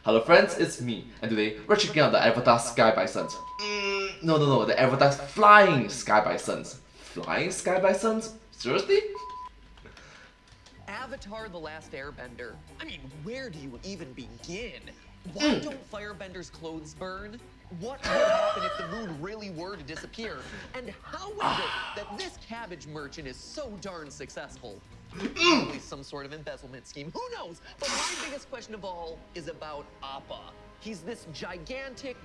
Hello friends, it's me, and today we're checking out the Avatar Sky Bisons. No, the Avatar Flying Sky Bisons. Flying Sky Bisons? Seriously? Avatar The Last Airbender. I mean, where do you even begin? Why don't firebenders' clothes burn? What would happen if the moon really were to disappear? And how is it that this cabbage merchant is so darn successful? Probably some sort of embezzlement scheme, who knows? But my biggest question of all is about Appa. He's this gigantic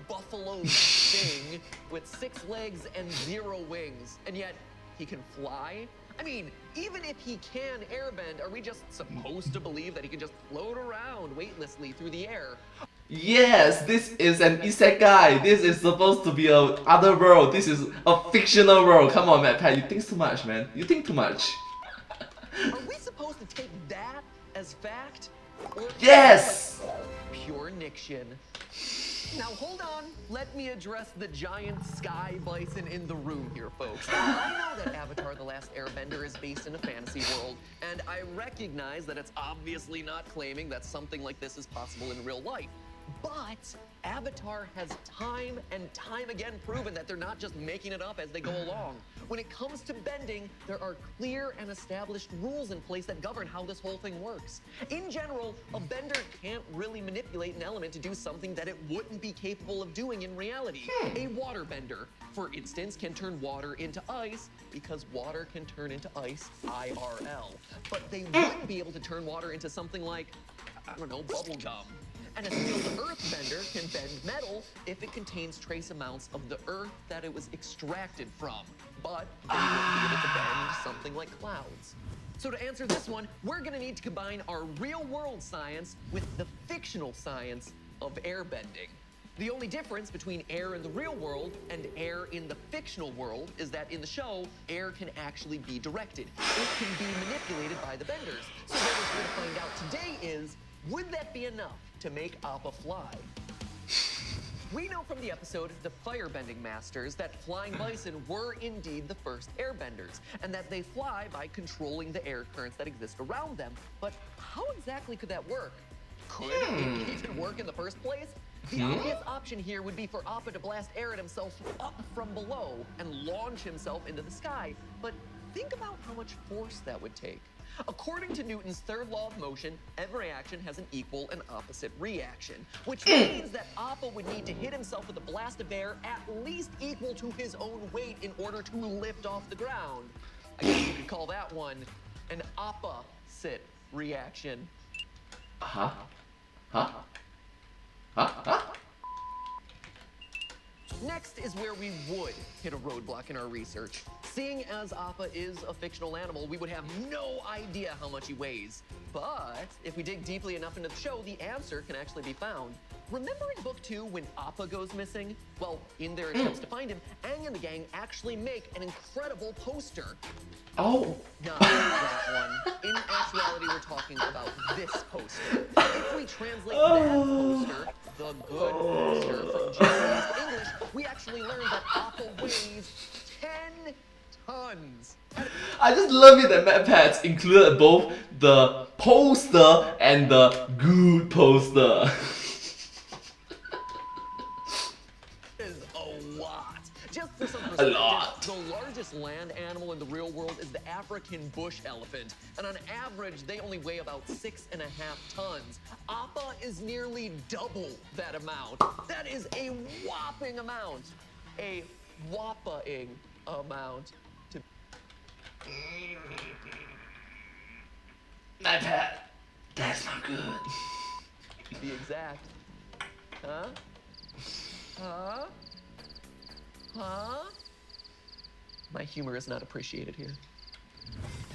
buffalo thing with 6 legs and 0 wings, and yet he can fly? I mean, even if he can airbend, are we just supposed to believe that he can just float around weightlessly through the air? Yes, this is an isekai. This is supposed to be a other world. This is a fictional world. Come on, MatPat, you think too much, man. You think too much. Are we supposed to take that as fact? Or Yes! Pure Nicktion. Now hold on, let me address the giant sky bison in the room here, folks. I know that Avatar The Last Airbender is based in a fantasy world, and I recognize that it's obviously not claiming that something like this is possible in real life. But Avatar has time and time again proven that they're not just making it up as they go along. When it comes to bending, there are clear and established rules in place that govern how this whole thing works. In general, a bender can't really manipulate an element to do something that it wouldn't be capable of doing in reality. A water bender, for instance, can turn water into ice because water can turn into ice IRL. But they wouldn't be able to turn water into something like, I don't know, bubble gum. And a sealed earth bender can bend metal if it contains trace amounts of the earth that it was extracted from. But they won't be able to bend something like clouds. So to answer this one, we're gonna need to combine our real-world science with the fictional science of airbending. The only difference between air in the real world and air in the fictional world is that in the show, air can actually be directed. It can be manipulated by the benders. So what we're here to find out today is, would that be enough to make Appa fly? We know from the episode The Firebending Masters that flying bison were indeed the first airbenders, and that they fly by controlling the air currents that exist around them. But how exactly could that work? Could it even work in the first place? The obvious option here would be for Appa to blast air at himself up from below and launch himself into the sky. But think about how much force that would take. According to Newton's third law of motion, every action has an equal and opposite reaction, which means that Appa would need to hit himself with a blast of air at least equal to his own weight in order to lift off the ground. I guess you could call that one an opposite reaction. Huh? Next is where we would hit a roadblock in our research. Seeing as Appa is a fictional animal, we would have no idea how much he weighs. But if we dig deeply enough into the show, the answer can actually be found. Remember in book 2 when Appa goes missing? Well, in their attempts to find him, Aang and the gang actually make an incredible poster. Oh. Not that one. In actuality, we're talking about this poster. If we translate that poster, the good poster, from Japanese to English, we actually learn that Appa weighs 10 tons. I just love it that MatPat included both the poster and the good poster. Is a lot. Just for some A perspective, lot. the largest land animal in the real world is the African bush elephant. And on average, they only weigh about 6.5 tons. Appa is nearly double that amount. That is a whopping amount. A whopping amount. MatPat, that's not good. To be exact. Huh? Huh? Huh? My humor is not appreciated here.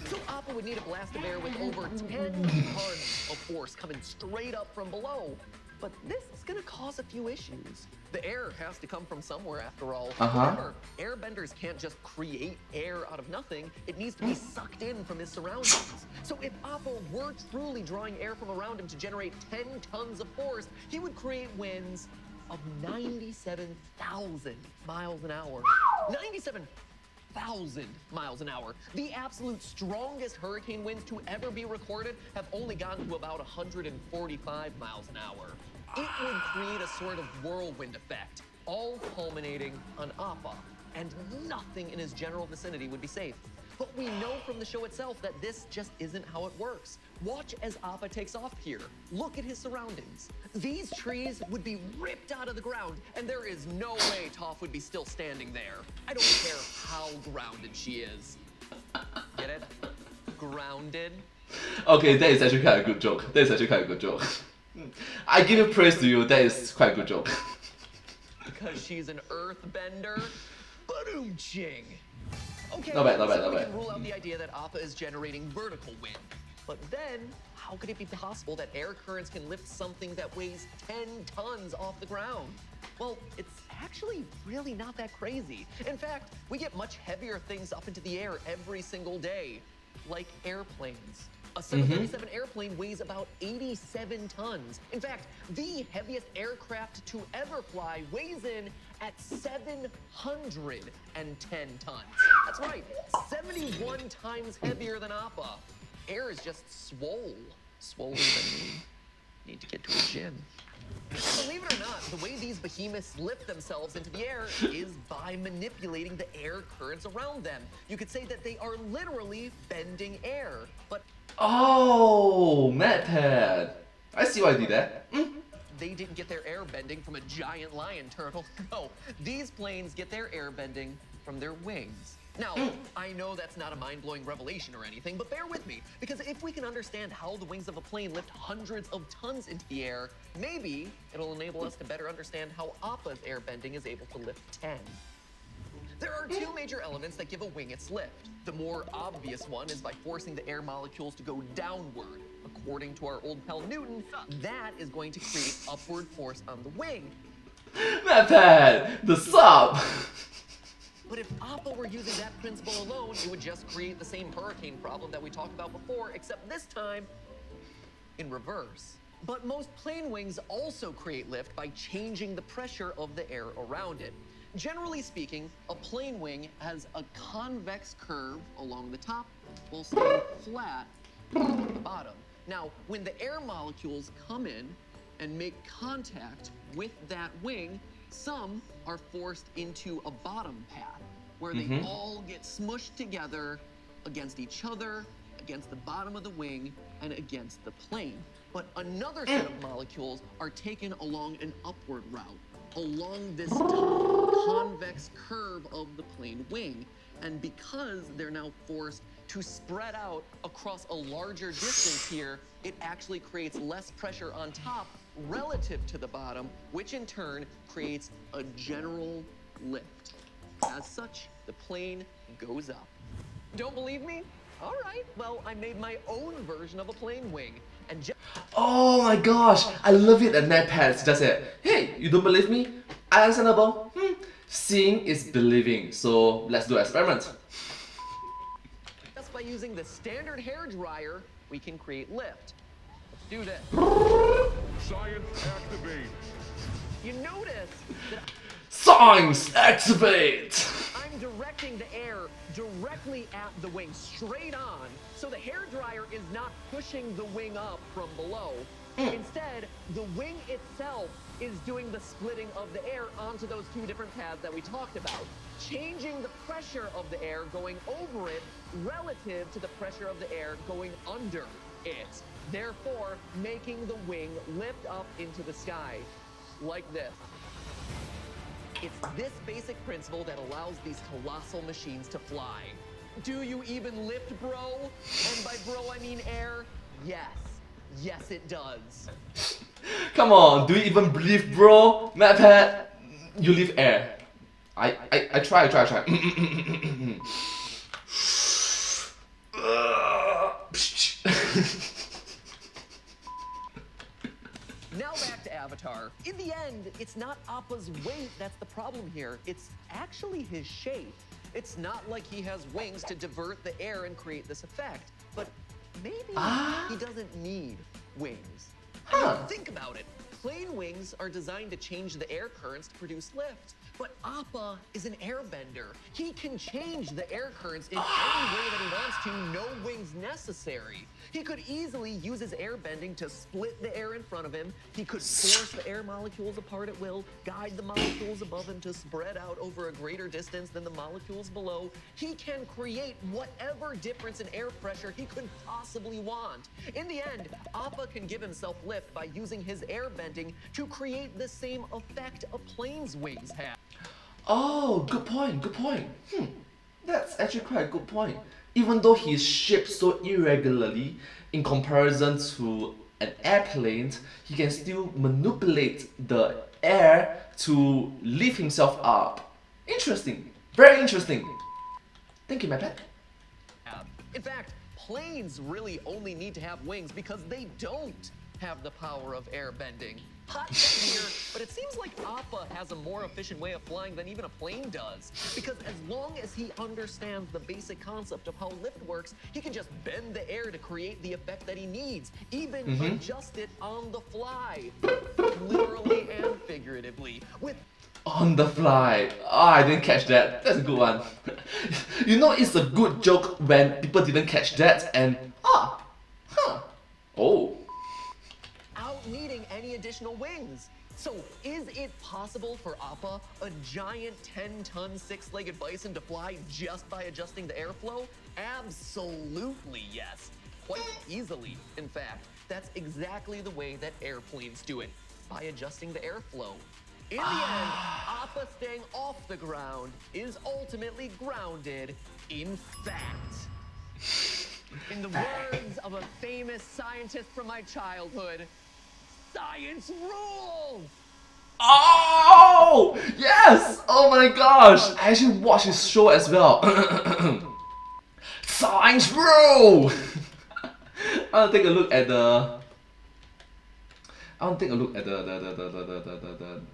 So Appa would need a blast of air with over 10 tons of force coming straight up from below. But this is gonna cause a few issues. The air has to come from somewhere after all. Remember, airbenders can't just create air out of nothing. It needs to be sucked in from his surroundings. So if Appa were truly drawing air from around him to generate 10 tons of force, he would create winds of 97,000 miles an hour. 97 1,000 miles an hour. The absolute strongest hurricane winds to ever be recorded have only gotten to about 145 miles an hour. It would create a sort of whirlwind effect, all culminating on Appa, and nothing in his general vicinity would be safe. But we know from the show itself that this just isn't how it works. Watch as Appa takes off here. Look at his surroundings. These trees would be ripped out of the ground, and there is no way Toph would be still standing there. I don't care how grounded she is. Get it? Grounded? Okay, that is actually quite a good joke. That is actually quite a good joke. I give you praise to you, that is quite a good joke. Because she's an earthbender? Ba-doom-ching! Okay, Not bad, so not we bad. can rule out the idea that Appa is generating vertical wind. But then, how could it be possible that air currents can lift something that weighs 10 tons off the ground? Well, it's actually really not that crazy. In fact, we get much heavier things up into the air every single day, like airplanes. A 737 airplane weighs about 87 tons. In fact, the heaviest aircraft to ever fly weighs in at 710 tons. That's right, 71 times heavier than Appa. Air is just swoller than me. Need to get to a gym. Believe it or not, the way these behemoths lift themselves into the air is by manipulating the air currents around them. You could say that they are literally bending air, but Oh, MatPat. I see why I did that. they didn't get their air bending from a giant lion turtle. No, these planes get their air bending from their wings. Now, I know that's not a mind-blowing revelation or anything, but bear with me, because if we can understand how the wings of a plane lift hundreds of tons into the air, maybe it'll enable us to better understand how Appa's air bending is able to lift 10. There are two major elements that give a wing its lift. The more obvious one is by forcing the air molecules to go downward. According to our old pal Newton, that is going to create upward force on the wing. MatPat, the sub. But if Appa were using that principle alone, it would just create the same hurricane problem that we talked about before, except this time in reverse. But most plane wings also create lift by changing the pressure of the air around it. Generally speaking, a plane wing has a convex curve along the top while staying flat along the bottom. Now, when the air molecules come in and make contact with that wing, some are forced into a bottom path where they all get smushed together against each other, against the bottom of the wing, and against the plane. But another set of molecules are taken along an upward route, along this top convex curve of the plane wing. And because they're now forced to spread out across a larger distance here, it actually creates less pressure on top relative to the bottom, which in turn creates a general lift. As such, the plane goes up. Don't believe me? All right, well, I made my own version of a plane wing. And Oh my gosh, I love it that MatPat just said, hey, you don't believe me? Understandable. Seeing is believing, so let's do an experiment. just by using the standard hair dryer, we can create lift. Let's do this. Science activate. You notice that Science activate! I'm directing the air directly at the wing, straight on, so the hairdryer is not pushing the wing up from below. Instead, the wing itself is doing the splitting of the air onto those two different paths that we talked about, changing the pressure of the air going over it relative to the pressure of the air going under it, therefore making the wing lift up into the sky like this. It's this basic principle that allows these colossal machines to fly. Do you even lift, bro? And by bro, I mean air? Yes. Yes, it does. Come on, do you even believe, bro? MatPat, you live air. I try. Now back to Avatar. In the end, it's not Appa's weight that's the problem here. It's actually his shape. It's not like he has wings to divert the air and create this effect. But maybe he doesn't need wings. I mean, think about it. Plane wings are designed to change the air currents to produce lift. But Appa is an airbender. He can change the air currents in any way that he wants to, no wings necessary. He could easily use his airbending to split the air in front of him. He could force the air molecules apart at will, guide the molecules above him to spread out over a greater distance than the molecules below. He can create whatever difference in air pressure he could possibly want. In the end, Appa can give himself lift by using his airbending to create the same effect a plane's wings have. Oh, good point, good point. That's actually quite a good point. Even though he's shaped so irregularly in comparison to an airplane, he can still manipulate the air to lift himself up. Interesting, very interesting. Thank you, MatPat. In fact, planes really only need to have wings because they don't have the power of air bending. Hot take here, but it seems like Appa has a more efficient way of flying than even a plane does. Because as long as he understands the basic concept of how lift works, he can just bend the air to create the effect that he needs, even adjust it on the fly, literally and figuratively. On the fly. Ah, I didn't catch that. That's a good one. You know, it's a good joke when people didn't catch that and oh. Needing any additional wings. So is it possible for Appa, a giant 10-ton, 6-legged bison, to fly just by adjusting the airflow? Absolutely yes. Quite easily, in fact. That's exactly the way that airplanes do it, by adjusting the airflow. In the end, Appa staying off the ground is ultimately grounded in fact. In the words of a famous scientist from my childhood, science rules! Oh! Yes! Oh my gosh! I actually watched his show as well. Science rule! I'll take a look at the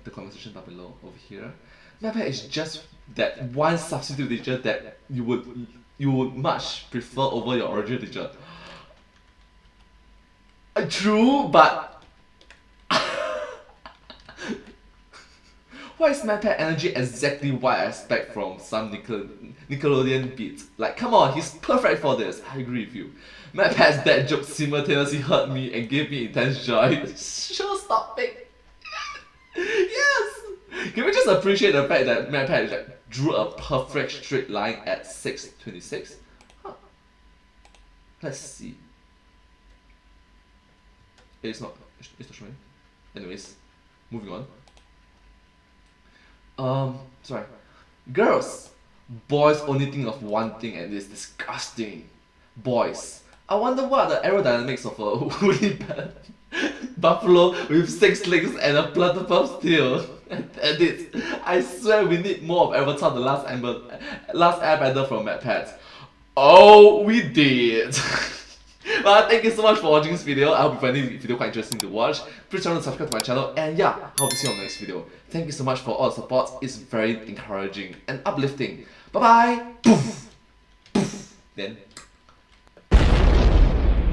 conversation down below over here. MatPat is just that one substitute teacher that you would much prefer over your original teacher. True, but why is MatPat energy exactly what I expect from some Nickelodeon beats? Like, come on, he's perfect for this. I agree with you. MatPat's dad joke simultaneously hurt me and gave me intense joy. Sure, stop it. Yes! Can we just appreciate the fact that MatPat like, drew a perfect straight line at 6:26? Let's see. It's not showing. Anyways, moving on. Sorry. Girls! Boys only think of one thing and it's disgusting. Boys. I wonder what the aerodynamics of a woolly buffalo with 6 legs and a platypus tail. And I swear we need more of Avatar the Last Airbender from MatPat. Oh, we did! But thank you so much for watching this video. I hope you find this video quite interesting to watch. Please remember to subscribe to my channel, and yeah, I hope to see you on the next video. Thank you so much for all the support. It's very encouraging and uplifting. Bye bye! Poof! Poof! Then